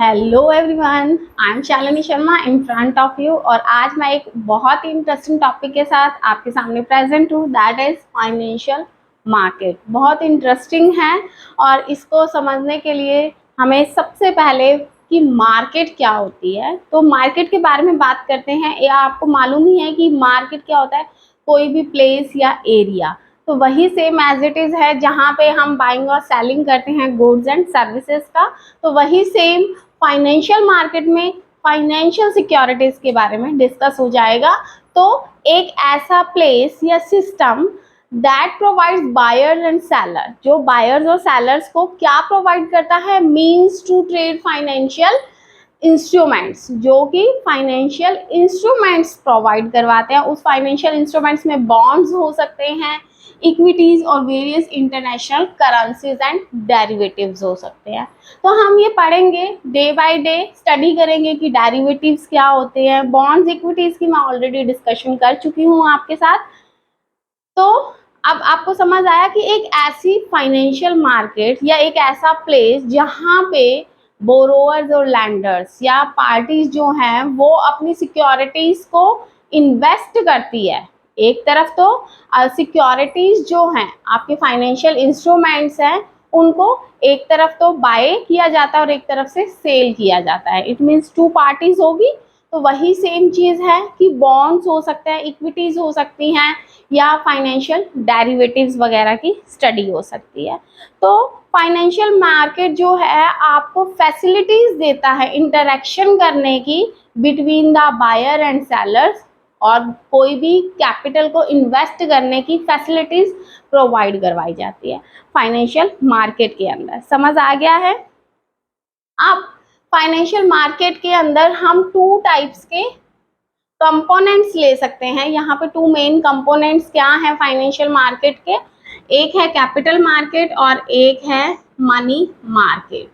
Hello everyone, I am Shalini Sharma in front of you. और आज मैं एक बहुत ही इंटरेस्टिंग टॉपिक के साथ आपके सामने प्रेजेंट हूँ, दैट इज फाइनेंशियल मार्केट। बहुत इंटरेस्टिंग है और इसको समझने के लिए हमें सबसे पहले कि मार्केट क्या होती है, तो मार्केट के बारे में बात करते हैं। या आपको मालूम ही है कि मार्केट क्या होता है, कोई भी प्लेस या एरिया। तो वही सेम एज इट इज़ है जहाँ पे हम बाइंग और सेलिंग करते हैं गुड्स एंड सर्विसेज का, तो वही सेम फाइनेंशियल मार्केट में फाइनेंशियल सिक्योरिटीज के बारे में डिस्कस हो जाएगा। तो एक ऐसा प्लेस या system that provides buyers and seller, जो बायर्स और सेलर्स को क्या प्रोवाइड करता है, means to trade financial instruments, जो कि फाइनेंशियल इंस्ट्रूमेंट्स प्रोवाइड करवाते हैं। उस फाइनेंशियल इंस्ट्रूमेंट्स में बॉन्ड्स हो सकते हैं, इक्विटीज और various international currencies and derivatives हो सकते हैं। तो हम ये पढ़ेंगे, डे बाय डे स्टडी करेंगे कि डेरिवेटिव्स क्या होते हैं। बॉन्ड्स इक्विटीज की मैं ऑलरेडी डिस्कशन कर चुकी हूँ आपके साथ। तो अब आपको समझ आया कि एक ऐसी फाइनेंशियल मार्केट या एक ऐसा प्लेस जहाँ पे बोरोअर्स और लैंडर्स या पार्टीज जो हैं वो अपनी सिक्योरिटीज को इन्वेस्ट करती है। एक तरफ तो सिक्योरिटीज जो हैं आपके फाइनेंशियल इंस्ट्रूमेंट्स हैं, उनको एक तरफ तो बाय किया जाता है और एक तरफ से सेल किया जाता है। इट मीन्स टू पार्टीज होगी। तो वही सेम चीज़ है कि बॉन्ड्स हो सकते हैं, इक्विटीज हो सकती हैं, या फाइनेंशियल डेरिवेटिव्स वगैरह की स्टडी हो सकती है। तो फाइनेंशियल मार्केट जो है आपको फैसिलिटीज देता है इंटरेक्शन करने की between the buyer and sellers, और कोई भी कैपिटल को इन्वेस्ट करने की फैसिलिटीज प्रोवाइड करवाई जाती है फाइनेंशियल मार्केट के अंदर। समझ आ गया है? अब फाइनेंशियल मार्केट के अंदर हम टू टाइप्स के कंपोनेंट्स ले सकते हैं। यहाँ पे टू मेन कंपोनेंट्स क्या हैं फाइनेंशियल मार्केट के, एक है कैपिटल मार्केट और एक है मनी मार्केट।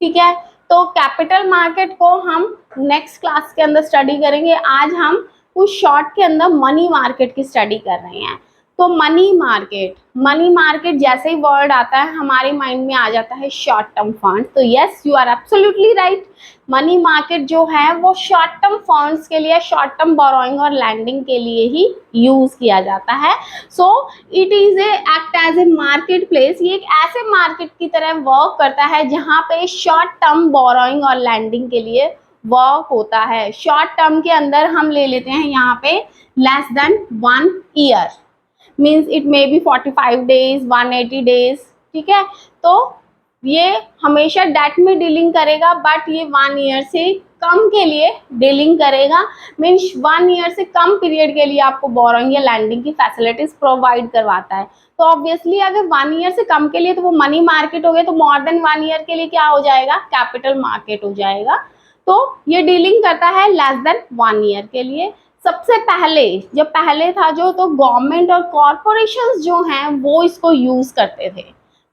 ठीक है, तो कैपिटल मार्केट को हम नेक्स्ट क्लास के अंदर स्टडी करेंगे। आज हम कुछ शॉर्ट के अंदर मनी मार्केट की स्टडी कर रहे हैं। तो मनी मार्केट जैसे ही वर्ड आता है हमारे माइंड में आ जाता है शॉर्ट टर्म फंड। तो yes, you are absolutely right. Money market जो है वो शॉर्ट टर्म फंड्स के लिए, शॉर्ट टर्म बोरोइंग और लैंडिंग के लिए ही यूज किया जाता है। So it is a act as a market place. ये एक ऐसे मार्केट की तरह वर्क करता है जहाँ पे शॉर्ट टर्म बोरोइंग और लैंडिंग के लिए वर्क होता है। शॉर्ट टर्म के अंदर हम ले लेते हैं यहाँ पे less than 1 year, means it may be 45 days, 180 days. ठीक है, तो ये हमेशा डेट में डीलिंग करेगा, बट ये 1 ईयर से कम के लिए डीलिंग करेगा। मीन्स 1 ईयर से कम पीरियड के लिए आपको बोरोइंग या लैंडिंग की फैसिलिटीज प्रोवाइड करवाता है। तो ऑब्वियसली अगर 1 ईयर से कम के लिए तो वो मनी मार्केट हो गया, तो मोर देन 1 ईयर के लिए क्या हो जाएगा, कैपिटल मार्केट हो जाएगा। तो ये डीलिंग करता है लेस देन 1 ईयर के लिए। सबसे पहले जब पहले था जो, तो गवर्नमेंट और कॉरपोरेशंस जो हैं वो इसको यूज करते थे।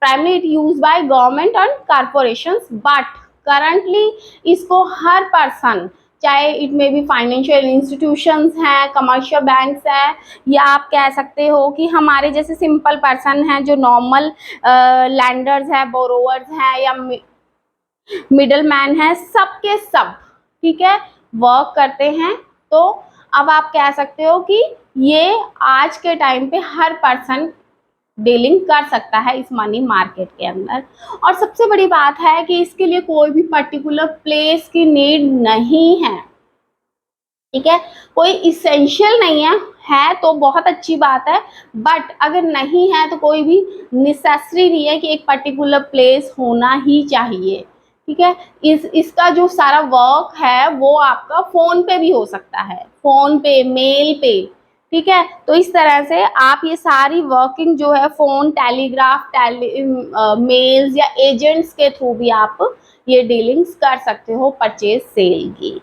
Primary it use by government and corporations, but currently इसको हर पर्सन, चाहे it may be financial institutions हैं, कमर्शियल बैंक्स हैं, या आप कह सकते हो कि हमारे जैसे सिंपल पर्सन हैं जो नॉर्मल लैंडर्स हैं, बोरोवर्स हैं, या मिडल मैन है, सबके सब ठीक है वर्क करते हैं। तो अब आप कह सकते हो कि ये आज के टाइम पे हर पर्सन डीलिंग कर सकता है इस मनी मार्केट के अंदर। और सबसे बड़ी बात है कि इसके लिए कोई भी पर्टिकुलर प्लेस की नीड नहीं है। ठीक है, कोई इसेंशियल नहीं है तो बहुत अच्छी बात है, बट अगर नहीं है तो कोई भी नेसेसरी नहीं है कि एक पर्टिकुलर प्लेस होना ही चाहिए। ठीक है, इसका जो सारा वर्क है वो आपका फोन पे भी हो सकता है, फोन पे, मेल पे। ठीक है, तो इस तरह से आप ये सारी वर्किंग जो है फोन, टेलीग्राफ, मेल्स या एजेंट्स के थ्रू भी आप ये डीलिंग्स कर सकते हो परचेज सेल की।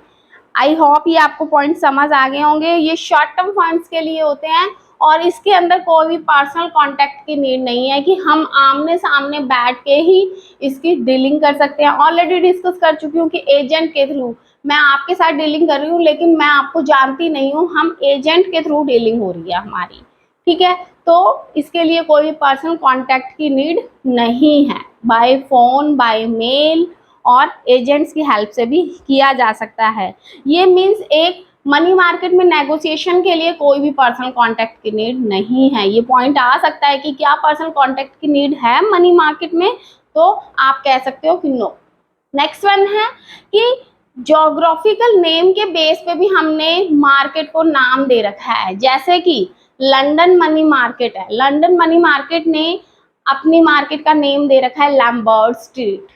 आई होप ये आपको पॉइंट समझ आ गए होंगे। ये शॉर्ट टर्म फंड्स के लिए होते हैं और इसके अंदर कोई भी पर्सनल कांटेक्ट की नीड नहीं है कि हम आमने सामने बैठ के ही इसकी डीलिंग कर सकते हैं। ऑलरेडी डिस्कस कर चुकी हूँ कि एजेंट के थ्रू मैं आपके साथ डीलिंग कर रही हूँ, लेकिन मैं आपको जानती नहीं हूँ, हम एजेंट के थ्रू डीलिंग हो रही है हमारी। ठीक है, तो इसके लिए कोई भी पर्सनल कांटेक्ट की नीड नहीं है, बाय फोन, बाय मेल और एजेंट्स की हेल्प से भी किया जा सकता है। ये मीन्स एक मनी मार्केट में नेगोशिएशन के लिए कोई भी पर्सनल कांटेक्ट की नीड नहीं है। ये पॉइंट आ सकता है कि क्या पर्सनल कांटेक्ट की नीड है मनी मार्केट में, तो आप कह सकते हो कि नो। नेक्स्ट वन है कि ज्योग्राफिकल नेम के बेस पे भी हमने मार्केट को नाम दे रखा है, जैसे कि लंदन मनी मार्केट है, लंदन मनी मार्केट ने अपनी मार्केट का नेम दे रखा है Lambert street.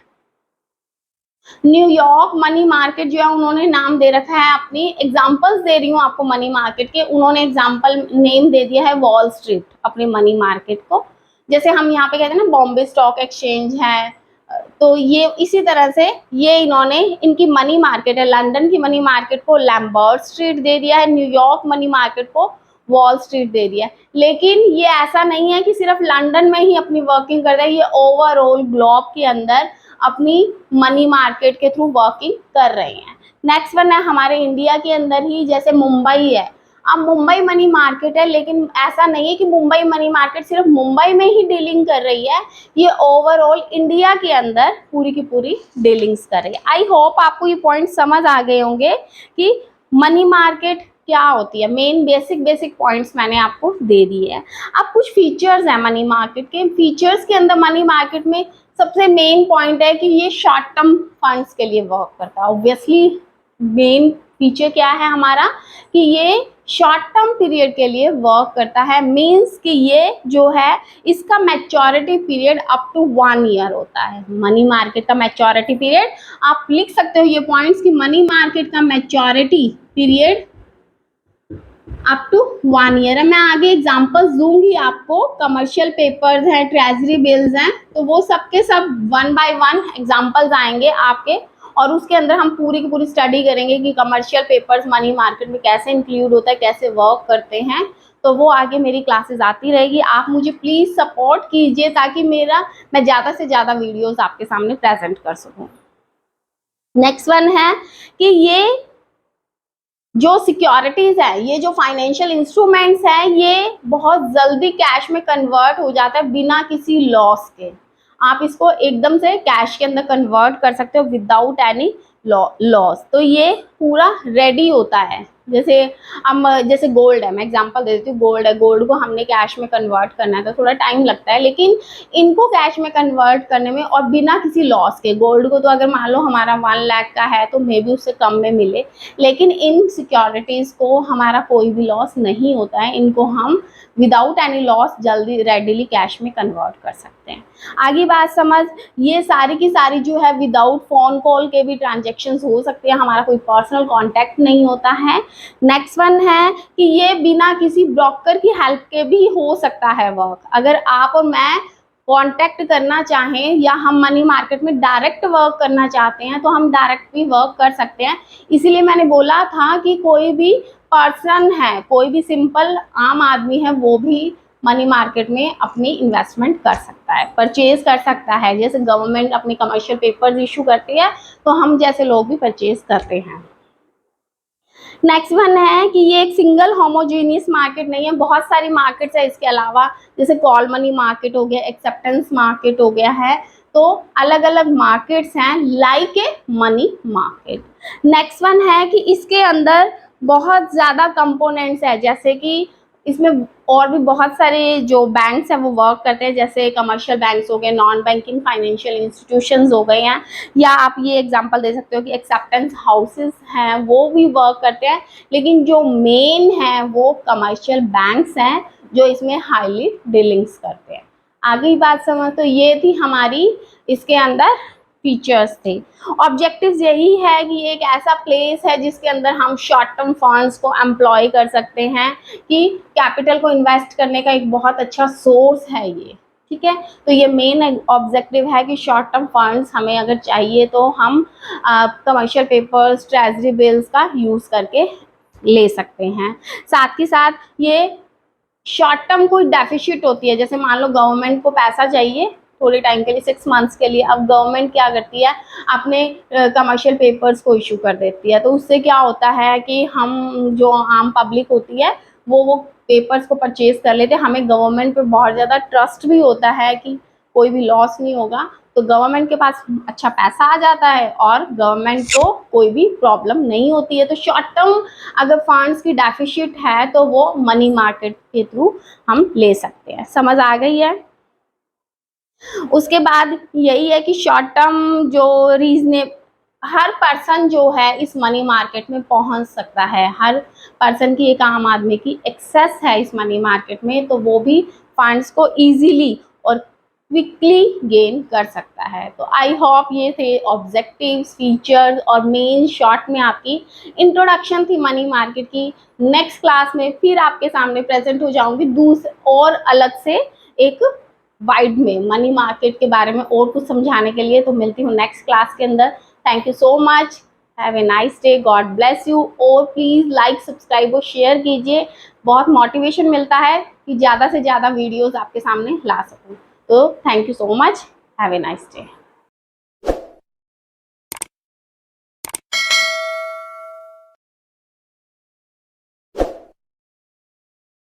New York money market जो है उन्होंने नाम दे रखा है, अपनी एग्जांपल्स दे रही हूँ आपको मनी मार्केट के, उन्होंने एग्जांपल नेम दे दिया है वॉल स्ट्रीट अपने मनी मार्केट को। जैसे हम यहाँ पे कहते हैं ना बॉम्बे स्टॉक एक्सचेंज है, तो ये इसी तरह से ये इन्होंने इनकी मनी मार्केट है, लंदन की मनी मार्केट को लैम्बर्ट स्ट्रीट दे दिया है, न्यूयॉर्क मनी मार्केट को वॉल स्ट्रीट दे दिया। लेकिन ये ऐसा नहीं है कि सिर्फ लंदन में ही अपनी वर्किंग करता है, ये ओवरऑल ग्लोब के अंदर अपनी मनी मार्केट के थ्रू वर्किंग कर रहे हैं। नेक्स्ट वन है हमारे इंडिया के अंदर ही, जैसे मुंबई है, अब मुंबई मनी मार्केट है, लेकिन ऐसा नहीं है कि मुंबई मनी मार्केट सिर्फ मुंबई में ही डीलिंग कर रही है, ये ओवरऑल इंडिया के अंदर पूरी की पूरी डीलिंग्स कर रही है। आई होप आपको ये पॉइंट समझ आ गए होंगे कि मनी मार्केट क्या होती है। मेन बेसिक पॉइंट्स मैंने आपको दे दिए हैं। अब कुछ फीचर्स हैं मनी मार्केट के। फीचर्स के अंदर मनी मार्केट में सबसे मेन पॉइंट है कि ये शॉर्ट टर्म फंड्स के लिए वर्क करता है। ऑब्वियसली मेन फीचर क्या है हमारा कि ये शॉर्ट टर्म पीरियड के लिए वर्क करता है। मींस कि ये जो है इसका maturity period up to 1 year होता है। मनी मार्केट का मैच्योरिटी पीरियड आप लिख सकते हो ये पॉइंट्स कि मनी मार्केट का maturity period up to 1 year है। मैं आगे एग्जांपल्स दूंगी आपको, कमर्शियल पेपर्स हैं, ट्रेजरी बिल्स हैं, तो वो सब के सब 1 बाय 1 एग्जांपल्स आएंगे आपके, और उसके अंदर हम पूरी की पूरी स्टडी करेंगे कि कमर्शियल पेपर्स मनी मार्केट में कैसे इंक्लूड होता है, कैसे वर्क करते हैं। तो वो आगे मेरी क्लासेस आती रहेगी। आप मुझे प्लीज सपोर्ट कीजिए ताकि मैं ज़्यादा से ज़्यादा वीडियोस आपके सामने प्रेजेंट कर सकूँ। नेक्स्ट वन है कि ये जो सिक्योरिटीज है, ये जो फाइनेंशियल इंस्ट्रूमेंट्स हैं, ये बहुत जल्दी कैश में कन्वर्ट हो जाता है बिना किसी लॉस के। आप इसको एकदम से कैश के अंदर कन्वर्ट कर सकते हो विदाउट एनी लॉस। तो ये पूरा रेडी होता है। जैसे हम जैसे गोल्ड है, मैं एग्जांपल दे देती हूँ, गोल्ड है, गोल्ड को हमने कैश में कन्वर्ट करना है तो थोड़ा टाइम लगता है, लेकिन इनको कैश में कन्वर्ट करने में और बिना किसी लॉस के, गोल्ड को तो अगर मान लो हमारा 1 लाख का है तो मे बी उससे कम में मिले, लेकिन इन सिक्योरिटीज़ को हमारा कोई भी लॉस नहीं होता है। इनको हम विदाउट एनी लॉस जल्दी रेडिली कैश में कन्वर्ट कर सकते हैं। आगे बात समझ, ये सारी की सारी जो है विदाउट फ़ोन कॉल के भी ट्रांजेक्शन्स हो सकती है, हमारा कोई पर्सनल कॉन्टैक्ट नहीं होता है। नेक्स्ट वन है कि ये बिना किसी ब्रोकर की हेल्प के भी हो सकता है वर्क। अगर आप और मैं कांटेक्ट करना चाहें या हम मनी मार्केट में डायरेक्ट वर्क करना चाहते हैं तो हम डायरेक्ट भी वर्क कर सकते हैं। इसीलिए मैंने बोला था कि कोई भी पर्सन है, कोई भी सिंपल आम आदमी है, वो भी मनी मार्केट में अपनी इन्वेस्टमेंट कर सकता है, परचेज कर सकता है। जैसे गवर्नमेंट अपनी कमर्शियल पेपर्स इशू करती है तो हम जैसे लोग भी परचेज करते हैं। नेक्स्ट वन है कि ये एक सिंगल होमोजीनियस मार्केट नहीं है, बहुत सारी मार्केट्स है इसके अलावा, जैसे कॉल मनी मार्केट हो गया, एक्सेप्टेंस मार्केट हो गया है, तो अलग अलग मार्केट्स हैं like a money market. Next one है कि इसके अंदर बहुत ज़्यादा कंपोनेंट्स है, जैसे कि इसमें और भी बहुत सारे जो बैंक्स हैं वो वर्क करते हैं, जैसे कमर्शियल बैंक्स हो गए, नॉन बैंकिंग फाइनेंशियल इंस्टीट्यूशंस हो गए हैं, या आप ये एग्जांपल दे सकते हो कि एक्सेप्टेंस हाउसेस हैं वो भी वर्क करते हैं। लेकिन जो मेन है वो कमर्शियल बैंक्स हैं जो इसमें हाईली डीलिंग्स करते हैं। आगे बात समझ, तो ये थी हमारी इसके अंदर फीचर्स थे। ऑब्जेक्टिव्स यही है कि ये एक ऐसा प्लेस है जिसके अंदर हम शॉर्ट टर्म फंड्स को एम्प्लॉय कर सकते हैं, कि कैपिटल को इन्वेस्ट करने का एक बहुत अच्छा सोर्स है ये, ठीक है। तो ये मेन ऑब्जेक्टिव है कि शॉर्ट टर्म फंड्स हमें अगर चाहिए तो हम कमर्शियल पेपर्स, ट्रेजरी बिल्स का यूज़ करके ले सकते हैं। साथ ही साथ ये शॉर्ट टर्म कोई डेफिसिट होती है, जैसे मान लो गवर्नमेंट को पैसा चाहिए थोड़े टाइम के लिए, 6 मंथ्स के लिए, अब गवर्नमेंट क्या करती है, अपने कमर्शियल पेपर्स को इशू कर देती है, तो उससे क्या होता है कि हम जो आम पब्लिक होती है वो पेपर्स को परचेज कर लेते हैं। हमें गवर्नमेंट पे बहुत ज़्यादा ट्रस्ट भी होता है कि कोई भी लॉस नहीं होगा, तो गवर्नमेंट के पास अच्छा पैसा आ जाता है और गवर्नमेंट को कोई भी प्रॉब्लम नहीं होती है। तो शॉर्ट टर्म अगर फंड्स की डेफिसिट है तो वो मनी मार्केट के थ्रू हम ले सकते हैं। समझ आ गई है? उसके बाद यही है कि शॉर्ट टर्म जो रीजने हर पर्सन जो है इस मनी मार्केट में पहुंच सकता है। हर पर्सन की, एक आम आदमी की एक्सेस है इस मनी मार्केट में, तो वो भी फंड्स को इजीली और क्विकली गेन कर सकता है। तो आई होप ये थे ऑब्जेक्टिव्स, फीचर्स और मेन शॉर्ट में आपकी इंट्रोडक्शन थी मनी मार्केट की। नेक्स्ट क्लास में फिर आपके सामने प्रेजेंट हो जाऊंगी और अलग से एक वाइड में मनी मार्केट के बारे में और कुछ समझाने के लिए। तो मिलती हूँ नेक्स्ट क्लास के अंदर। Thank you so much, have a nice day, God bless you. और प्लीज़ लाइक, सब्सक्राइब और शेयर कीजिए, बहुत मोटिवेशन मिलता है कि ज़्यादा से ज़्यादा वीडियोस आपके सामने ला सकूँ। तो thank you so much, have a nice day.